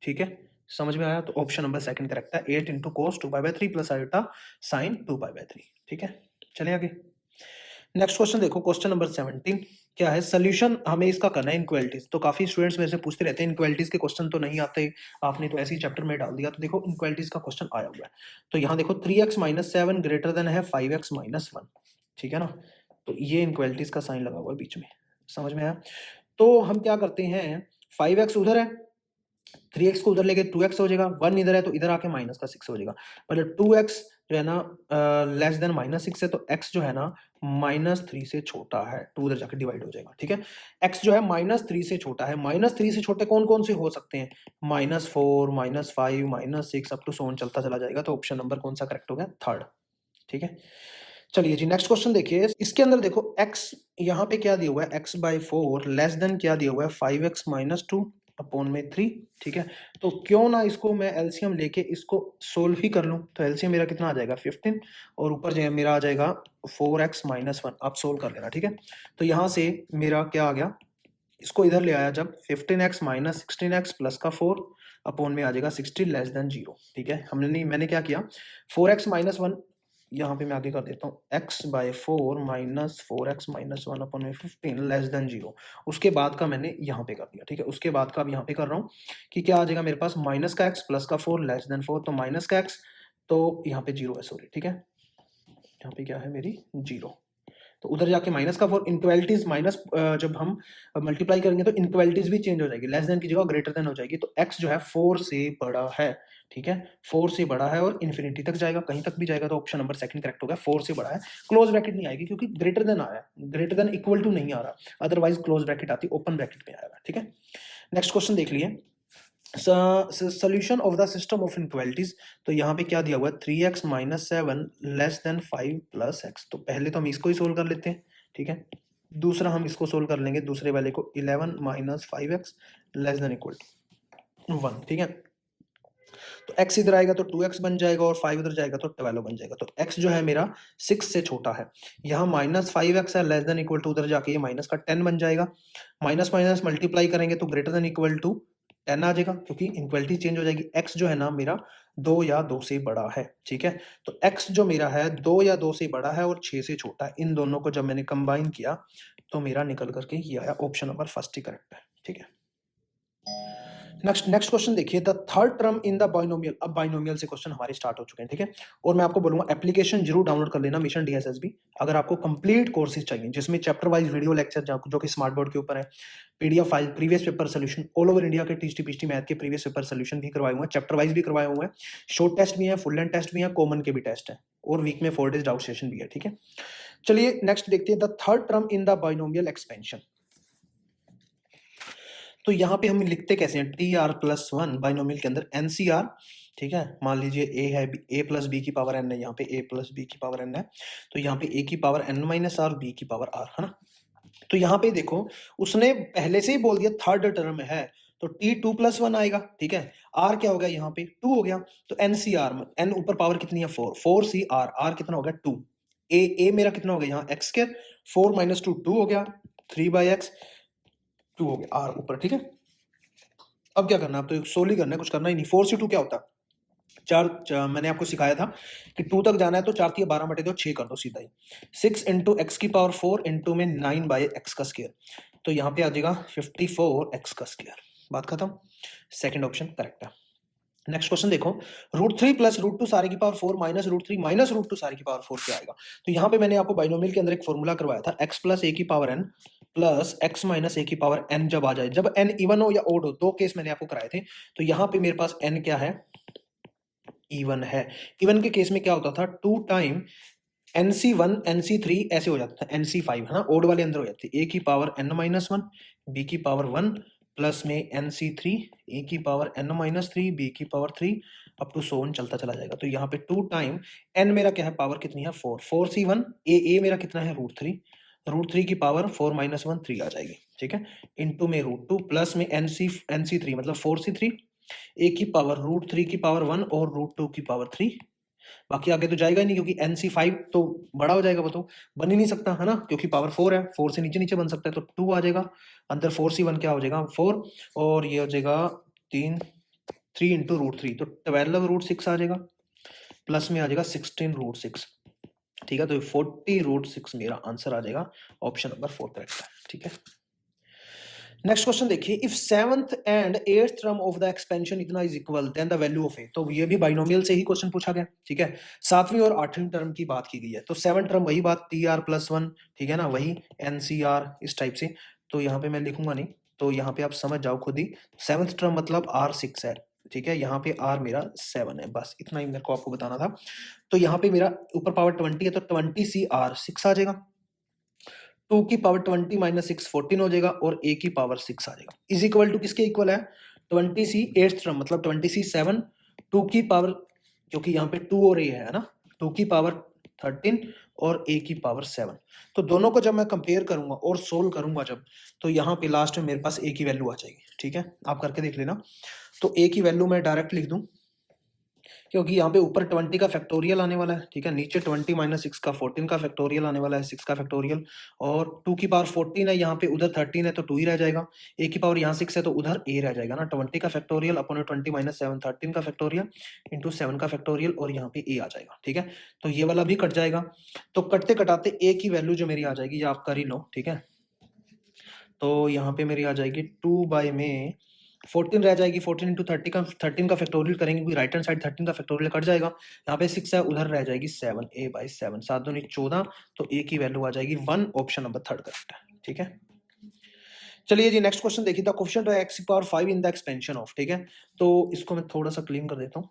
ठीक है, समझ में आया। तो ऑप्शन नंबर सेकंड करेक्ट है, 8 into cos 2 pi by 3 plus iota sine 2 pi by 3, ठीक है। चलिए आगे नेक्स्ट क्वेश्चन देखो, क्वेश्चन नंबर 17 क्या है, सोल्यूशन हमें इसका करना है इनक्वालिटीज। तो काफी स्टूडेंट्स मेरे से पूछते रहते हैं इनक्वालिटीज के क्वेश्चन तो नहीं आते, आपने तो ऐसे ही चैप्टर में डाल दिया। तो देखो इनक्वालिटीज का क्वेश्चन आया हुआ है, तो यहाँ देखो 3x माइनस 7 ग्रेटर देन है 5x माइनस 1, ठीक है ना। तो ये इनक्वालिटीज का साइन लगा हुआ है बीच में, समझ में आया। तो हम क्या करते हैं, 5x उधर है, 3x को उधर लेके 2x हो जाएगा, 1 इधर है तो इधर आके माइनस का 6 हो जाएगा। मतलब 2x जो है ना लेस देन -6 है, तो x जो है ना -3 से छोटा है, 2 उधर जाके डिवाइड हो जाएगा, ठीक है। x जो है -3 से छोटा है, -3 से छोटे कौन कौन से हो सकते हैं, -4 -5 -6 अप टू सो ऑन चलता चला जाएगा। तो ऑप्शन नंबर कौन सा करेक्ट हो गया, थर्ड, ठीक है। चलिए जी नेक्स्ट क्वेश्चन देखिए, इसके अंदर देखो x यहाँ पे क्या दिया हुआ है, x बाई 4 लेस देन क्या दिया हुआ है 5x माइनस 2 अपॉन में 3, ठीक है। तो क्यों ना इसको मैं एलसीएम लेके इसको सोल्व ही कर लूं। तो एलसीएम मेरा कितना आ जाएगा 15 और ऊपर जो है मेरा आ जाएगा 4x माइनस 1, आप सोल्व कर लेना, ठीक है। तो यहाँ से मेरा क्या आ गया, इसको इधर ले आया जब 15x माइनस 16x प्लस का 4 अपॉन में आ जाएगा 60 लेस देन 0, ठीक है। मैंने क्या किया 4x माइनस 1, यहाँ पे मैं आगे कर देता हूँ x by 4 minus 4x minus 1 upon में 15 लेस देन 0। उसके बाद का मैंने यहाँ पे कर दिया, ठीक है। उसके बाद का अब यहाँ पे कर रहा हूँ कि क्या आ जाएगा मेरे पास माइनस का x प्लस का 4 लेस देन 4, तो माइनस का x तो यहाँ पे 0 है, सॉरी, ठीक है। यहाँ पे क्या है मेरी 0, तो उधर जाके माइनस का 4, इनक्वालिटीज माइनस जब हम मल्टीप्लाई करेंगे तो इनक्वालिटीज भी चेंज हो जाएगी, लेस देन की जगह ग्रेटर देन हो जाएगी। तो x जो है 4 से बड़ा है, ठीक है, 4 से बड़ा है और इन्फिनिटी तक जाएगा, कहीं तक भी जाएगा। तो ऑप्शन नंबर सेकंड करेक्ट होगा, 4 से बड़ा है। क्लोज ब्रैकेट नहीं आएगी क्योंकि ग्रेटर देन आ रहा है, ग्रेटर देन इक्वल टू नहीं आ रहा, अदरवाइज क्लोज ब्रैकेट आती, ओपन ब्रैकेट में आएगा, ठीक है। नेक्स्ट क्वेश्चन देख लिए, solution of the system of inequalities. तो यहाँ पे क्या दिया हुआ है 3x minus 7 less than 5 plus x। तो पहले तो हम इसको ही सोल्व कर लेते हैं, ठीक है। दूसरा हम इसको सोल्व कर लेंगे, दूसरे वाले को 11 minus 5x less than equal to 1, ठीक है। तो x इधर आएगा तो 2x बन जाएगा और 5 इधर जाएगा तो 12 बन जाएगा। तो x जो है मेरा 6 से छोटा है, यहाँ माइनस 5x है लेस देन इक्वल टू, उधर जाके ये माइनस का 10 बन जाएगा, माइनस माइनस मल्टीप्लाई करेंगे तो ग्रेटर देन इक्वल टू 10 आ जाएगा क्योंकि इक्वलिटी चेंज हो जाएगी। x जो है ना मेरा 2 या 2 से बड़ा है, ठीक है। तो x जो मेरा है 2 या 2 से बड़ा है और 6 से छोटा है, इन दोनों को जब मैंने कंबाइन किया तो मेरा निकल करके ये आया, ऑप्शन नंबर फर्स्ट ही करेक्ट है, ठीक है। नेक्स्ट क्वेश्चन देखिए, the third term in the binomial. अब बाइनोमियल से क्वेश्चन हमारे स्टार्ट हो चुके हैं, ठीक है। और मैं आपको बोलूंगा एप्लीकेशन जरूर डाउनलोड कर लेना, मिशन डीएसएसबी, अगर आपको कंप्लीट कोर्सेज चाहिए जिसमें चैप्टर वाइज वीडियो लेक्चर जो कि स्मार्ट बोर्ड के ऊपर है, PDF file, previous paper solution, all over India के टीएसटी पीएचडी मैथ के प्रीवियस पेपर सोल्यूशन भी करवाए हुए हैं, चैप्टर वाइज भी करवाए हुए हैं, शॉर्ट टेस्ट भी है, फुल लेंथ टेस्ट भी है, कॉमन के भी टेस्ट है और वीक में 4 डेज डाउट सेशन भी है, ठीक है। चलिए नेक्स्ट देखते हैं, the third term in the binomial expansion. तो यहाँ पे हम लिखते कैसे हैं, टी आर प्लस 1 बाइनोमियल के अंदर एनसीआर, ठीक है। मान लीजिए ए है, ए प्लस बी की पावर एन है, यहाँ पे ए प्लस बी की पावर एन है, तो यहाँ पे ए की power N minus R, B की पावर आर, है ना। तो यहाँ पे देखो उसने पहले से ही बोल दिया थर्ड टर्म है, तो टी 2 प्लस 1 आएगा, ठीक है। आर क्या हो गया, यहाँ पे 2 हो गया, तो एनसीआर, एन ऊपर पावर कितनी है 4, 4 सी आर, आर कितना हो गया 2, ए मेरा कितना हो गया यहाँ एक्स स्क्वायर, 4 माइनस 2 2 हो गया, 3/x 2 हो गया आर ऊपर, ठीक है। अब क्या करना है, अब तो सोल्व ही करना है, कुछ करना ही नहीं। 4 से 2 क्या होता है, मैंने आपको सिखाया था कि 2 तक जाना है तो 4 12 बटे 2 6 कर दो सीधा ही। 6 इंटू एक्स की पावर 4 इंटू में 9/x का स्क्वायर, तो यहाँ पे आ जाएगा 54x का स्क्वायर। बात खत्म, सेकंड ऑप्शन करेक्ट है। नेक्स्ट क्वेश्चन देखो, √3 प्लस √2 सारे की पावर 4 माइनस √3 माइनस √2 सारे की पावर 4 क्या आएगा। तो यहाँ पे मैंने आपको बाइनोमियल के अंदर एक फॉर्मूला करवाया था, x प्लस a की power n plus x minus a की पावर n जब आ जाए, जब n इवन हो या ओड हो, दो केस मैंने आपको कराए थे। तो यहाँ पे मेरे पास n क्या है, इवन है। इवन के केस में क्या होता था, 2 टाइम NC1 NC3 ऐसे हो जाता था, NC5 है ना, ओड वाले अंदर हो जाते, a की पावर n-1 b की पावर 1 प्लस में NC3 a की पावर n-3 b की power 3 up to so on चलता चला जाएगा। तो यहाँ पे 2 टाइम n मेरा क्या है, पावर कितनी है 4, 4C1 a मेरा कितना है √3 की पावर 4 माइनस 1 3 आ जाएगी, ठीक है, इनटू में √2 प्लस में NC3 मतलब 4C3 a की पावर √3 की पावर 1 और √2 की पावर 3। बाकी आगे तो जाएगा ही नहीं क्योंकि NC5 तो बड़ा हो जाएगा, वो तो बन ही नहीं सकता है ना, क्योंकि पावर 4 है, 4 से नीचे नीचे बन सकता है, तो 2 आ जाएगा अंदर। 4C1 क्या हो जाएगा 4 और ये हो जाएगा 3 इंटू √3 तो 12 √6 आ जाएगा, प्लस में आ जाएगा 16 √6, ठीक है। तो 40 √6 मेरा आंसर आ जाएगा, ऑप्शन नंबर 4 करेक्ट है, ठीक है। नेक्स्ट क्वेश्चन देखिए, if 7th and 8th term of the expansion इतना is equal then the value of a. तो ये भी बाइनोमियल से ही क्वेश्चन पूछा गया, ठीक है। 7वीं और 8वीं टर्म की बात की गई है, तो 7th टर्म वही बात TR+1, ठीक है ना, वही NCR इस टाइप से। तो यहाँ पे मैं लिखूंगा नहीं, तो यहाँ पे आप समझ जाओ खुद ही। 7th टर्म मतलब R6 है, ठीक है, यहाँ पे R मेरा 7 है, बस इतना ही मेरे को आपको बताना था। तो यहाँ पे मेरा ऊपर पावर 20 है, तो 20CR 6 आ जाएगा, 2 की पावर 20 माइनस 6 14 हो जाएगा और a की पावर 6 आ जाएगा, इज इक्वल टू किसके इक्वल है, 20C 8th टर्म मतलब 20C 7, 2 की पावर, क्योंकि यहाँ पे 2 और a है ना, 2 की पावर 13 और a की पावर 7। तो दोनों को जब मैं कंपेयर करूंगा और सोल्व करूंगा जब, तो यहाँ पे लास्ट में मेरे पास a की वैल्यू आ जाएगी, ठीक है, आप करके देख लेना। तो a की वैल्यू मैं डायरेक्ट लिख दूं, क्योंकि यहाँ पे ऊपर 20 का फैक्टोरियल आने वाला है, ठीक है, नीचे 20 माइनस 6 का 14 का फैक्टोरियल आने वाला है, 6 का फैक्टोरियल, और 2 की पावर 14 है यहाँ पे, उधर 13 है तो 2 ही रह जाएगा, a की पावर यहाँ 6 है तो उधर a रह जाएगा ना, 20 का फैक्टोरियल अपॉन 20 माइनस 7 13 का फैक्टोरियल इंटू 7 का फैक्टोरियल और यहाँ पे a आ जाएगा, ठीक है। तो ये वाला भी कट जाएगा, तो कटते कटाते a की वैल्यू जो मेरी आ जाएगी, ये आप कर ही लो, ठीक है। तो यहाँ पे मेरी आ जाएगी 2 बाई में 14 रह जाएगी, 14 इंटू 30 का 13 का फैक्टोरियल करेंगे, क्योंकि राइट हैंड साइड 13 का फैक्टोरियल कट जाएगा, यहाँ पे 6 है उधर रह जाएगी 7, a बाई 7, 7 दूनी 14, तो a की वैल्यू आ जाएगी 1, ऑप्शन नंबर 3 करेक्ट है, ठीक है। चलिए जी नेक्स्ट क्वेश्चन देखिए, द कोएफिशिएंट ऑफ x की power 5 in the expansion of, ठीक है। तो इसको मैं थोड़ा सा क्लीन कर देता हूँ।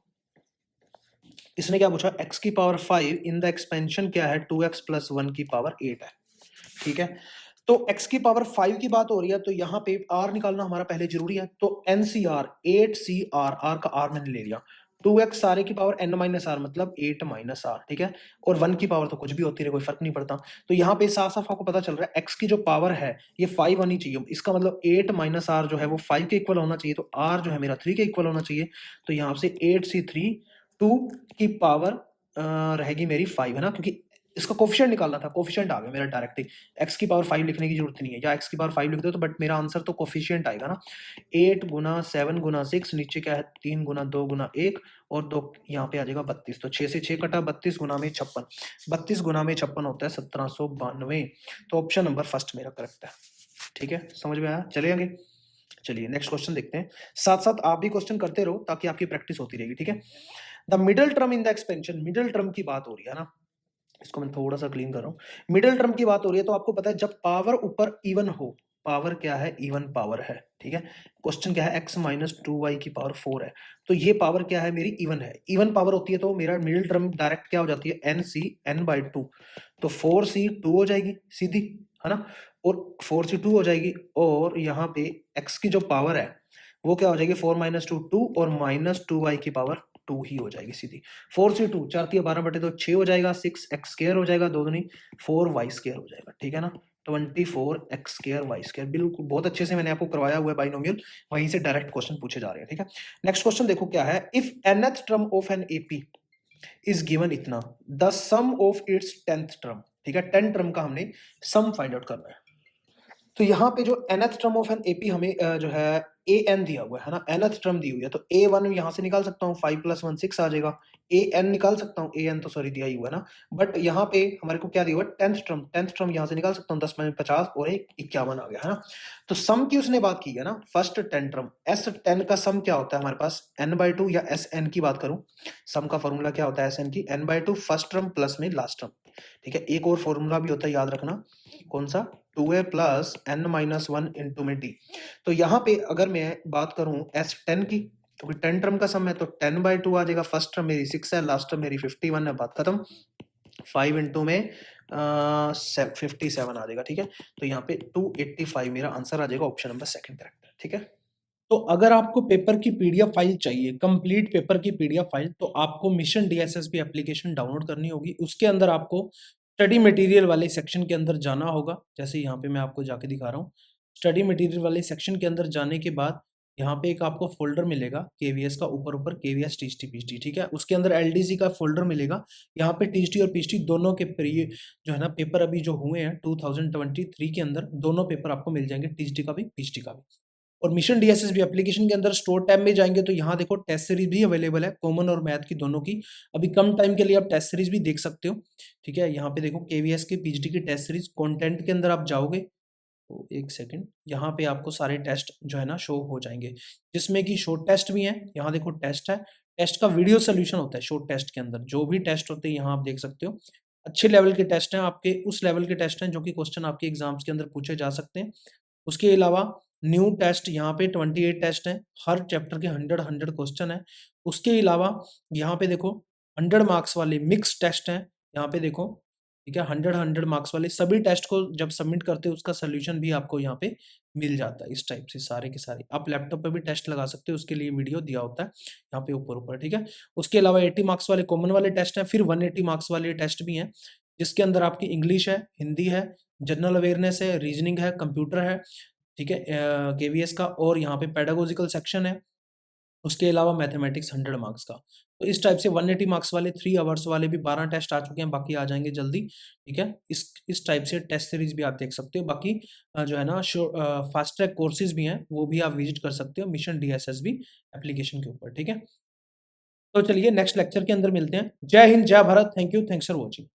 इसने क्या पूछा, x की पावर 5 इन द एक्सपेंशन क्या है, 2x प्लस 1 की पावर 8 है, ठीक है। तो x की पावर 5 की बात हो रही है, तो यहाँ पे r निकालना हमारा पहले जरूरी है, तो NCR 8CR, r का r मैंने ले लिया, 2x सारे की पावर n माइनस आर मतलब 8 माइनस आर, ठीक है, और 1 की पावर तो कुछ भी होती रहे, कोई फर्क नहीं पड़ता। तो यहाँ पे साफ साफ आपको पता चल रहा है x की जो पावर है ये 5 होनी चाहिए, इसका मतलब 8 माइनस आर जो है वो 5 के इक्वल होना चाहिए, तो r जो है मेरा 3 के इक्वल होना चाहिए। तो यहाँ से 8C3 2 की पावर रहेगी मेरी 5, है ना, क्योंकि इसका कोफिशिएंट निकालना था, कोफिशिएंट आ गया मेरा डायरेक्ट ही, x की पावर 5 लिखने की जरूरत नहीं है, या x की पावर 5 लिख दो तो बट मेरा आंसर तो कोफिशिएंट आएगा ना, 8 गुना 7 गुना 6, नीचे क्या है 3 गुना 2 गुना 1 और 2 यहाँ पे आ जाएगा 32, तो 6 से 6 कटा, 32 गुना में 56, 32 गुना में 56 होता है 1792, तो ऑप्शन नंबर फर्स्ट मेरा करेक्ट है, ठीक है, समझ में आया। चलिए आगे, चलिए नेक्स्ट क्वेश्चन देखते हैं, साथ साथ आप भी क्वेश्चन करते रहो ताकि आपकी प्रैक्टिस होती रहेगी, ठीक है। The middle term in the expansion, middle term की बात हो रही है ना, इसको मैं थोड़ा सा क्लीन कर रहा हूँ। मिडिल टर्म की बात हो रही है, तो आपको पता है जब पावर ऊपर इवन हो, पावर क्या है, इवन पावर है, ठीक है। क्वेश्चन क्या है, x माइनस 2y की पावर 4 है, तो ये पावर क्या है मेरी, इवन है, इवन पावर होती है तो मेरा मिडिल टर्म डायरेक्ट क्या हो जाती है, NC n/2, तो 4C 2 हो जाएगी सीधी, है ना, और 4C 2 हो जाएगी, और यहाँ पे x की जो पावर है वो क्या हो जाएगी, 4 माइनस 2 2 और माइनस 2y की पावर 2 ही हो जाएगी सीधी, 4C 2 4 3 12 बटे 2 6 हो जाएगा, 6x स्क्वायर हो जाएगा, 2 दूनी 4y स्क्वायर हो जाएगा, ठीक है ना, 24x स्क्वायर y स्क्वायर, बिल्कुल बहुत अच्छे से मैंने आपको करवाया हुआ है बाइनोमियल, वहीं से डायरेक्ट क्वेश्चन पूछे जा रहे हैं, ठीक है। नेक्स्ट क्वेश्चन देखो क्या है, if nth term of an AP, is given इतना, the sum of its 10th term, ठीक है, 10 टर्म का हमने सम फाइंड आउट करना है। तो यहाँ पे जो nth term of an AP हमें जो है ए एन दिया हुआ है ना, nth टर्म दी हुई है, तो ए वन यहाँ से निकाल सकता हूँ, 5 + 1 6 आ जाएगा। ए एन निकाल सकता हूँ, ए एन तो सॉरी दिया ही हुआ है ना, बट यहाँ पे हमारे को क्या दिया हुआ है, 10th टर्म यहाँ से निकाल सकता हूँ, 10 में 50 और एक 51 आ गया है ना। तो सम की उसने बात की है ना, फर्स्ट 10 टर्म, एस 10 का सम क्या होता है हमारे पास, n/2 या एस एन की बात करूँ, सम का फॉर्मूला क्या होता है एस एन की, n/2 फर्स्ट टर्म प्लस में लास्ट टर्म, ठीक है। एक और फॉर्मूला भी होता है याद रखना, कौन सा, 2a + n-1 इंटू में d। तो यहाँ पे अगर मैं बात करूं S10 की, क्योंकि 10 टर्म का सम है, तो 10/2 आ जाएगा, फर्स्ट टर्म मेरी 6 है, लास्ट टर्म मेरी 51 है, बात खत्म। 5 इंटू में 57 आ जाएगा, ठीक है। तो यहाँ पे 285 मेरा आंसर आ जाएगा, ऑप्शन नंबर सेकंड करेक्ट है, ठीक है। तो अगर आपको पेपर की पीडीएफ फाइल चाहिए, कंप्लीट पेपर की पीडीएफ फाइल, तो आपको मिशन डीएसएसबी एप्लीकेशन डाउनलोड करनी होगी। उसके अंदर आपको स्टडी मटेरियल वाले सेक्शन के अंदर जाना होगा, जैसे यहाँ पे मैं आपको जाके दिखा रहा हूँ। स्टडी मटेरियल वाले सेक्शन के अंदर जाने के बाद यहाँ पे एक आपको फोल्डर मिलेगा केवीएस का, ऊपर केवीएस टीएसटी पीएचडी, ठीक है। उसके अंदर एलडीसी का फोल्डर मिलेगा। यहाँ पे टीएसटी और पीएचडी दोनों के जो है ना पेपर अभी जो हुए हैं 2023 के अंदर, दोनों पेपर आपको मिल जाएंगे, टीएसटी का भी पीएचडी का भी। और मिशन डीएसएसबी एप्लीकेशन के अंदर स्टोर टैब में जाएंगे तो यहाँ देखो टेस्ट सीरीज भी अवेलेबल है, कॉमन और मैथ की दोनों की। अभी कम टाइम के लिए आप टेस्ट सीरीज भी देख सकते हो, ठीक है। यहाँ पे देखो केवीएस के पीएचडी की टेस्ट सीरीज, कंटेंट के अंदर आप जाओगे तो एक सेकंड, यहाँ पे आपको सारे टेस्ट जो है ना शो हो जाएंगे, जिसमें कि शॉर्ट टेस्ट भी है। यहाँ देखो टेस्ट है, टेस्ट का वीडियो सोल्यूशन होता है शॉर्ट टेस्ट के अंदर, जो भी टेस्ट होते हैं यहाँ आप देख सकते हो। अच्छे लेवल के टेस्ट हैं आपके, उस लेवल के टेस्ट हैं जो कि क्वेश्चन आपके एग्जाम्स के अंदर पूछे जा सकते हैं। उसके अलावा न्यू टेस्ट यहाँ पे 28 टेस्ट हैं, हर चैप्टर के 100 क्वेश्चन है। उसके अलावा यहाँ पे देखो 100 मार्क्स वाले मिक्स टेस्ट हैं, यहाँ पे देखो, ठीक है। 100 मार्क्स वाले सभी टेस्ट को जब सबमिट करते हो उसका सोल्यूशन भी आपको यहाँ पे मिल जाता है, इस टाइप से सारे के सारे। आप लैपटॉप पे भी टेस्ट लगा सकते हो, उसके लिए वीडियो दिया होता है यहाँ पे ऊपर ऊपर, ठीक है। उसके अलावा 80 मार्क्स वाले कॉमन वाले टेस्ट हैं, फिर 180 मार्क्स वाले टेस्ट भी हैं, जिसके अंदर आपकी इंग्लिश है, हिंदी है, जनरल अवेयरनेस है, रीजनिंग है, कंप्यूटर है, ठीक है, केवीएस का, और यहाँ पे पेडागोजिकल सेक्शन है। उसके अलावा मैथमेटिक्स 100 मार्क्स का। तो इस टाइप से 180 मार्क्स वाले 3 आवर्स वाले भी 12 टेस्ट आ चुके हैं, बाकी आ जाएंगे जल्दी, ठीक है। इस टाइप से टेस्ट सीरीज भी आप देख सकते हो। बाकी जो है ना फास्ट ट्रैक कोर्सेज भी हैं, वो भी आप विजिट कर सकते हो मिशन डीएसएसबी एप्लीकेशन के ऊपर, ठीक है। तो चलिए नेक्स्ट लेक्चर के अंदर मिलते हैं। जय हिंद, जय Bharat, thank you, thanks for watching.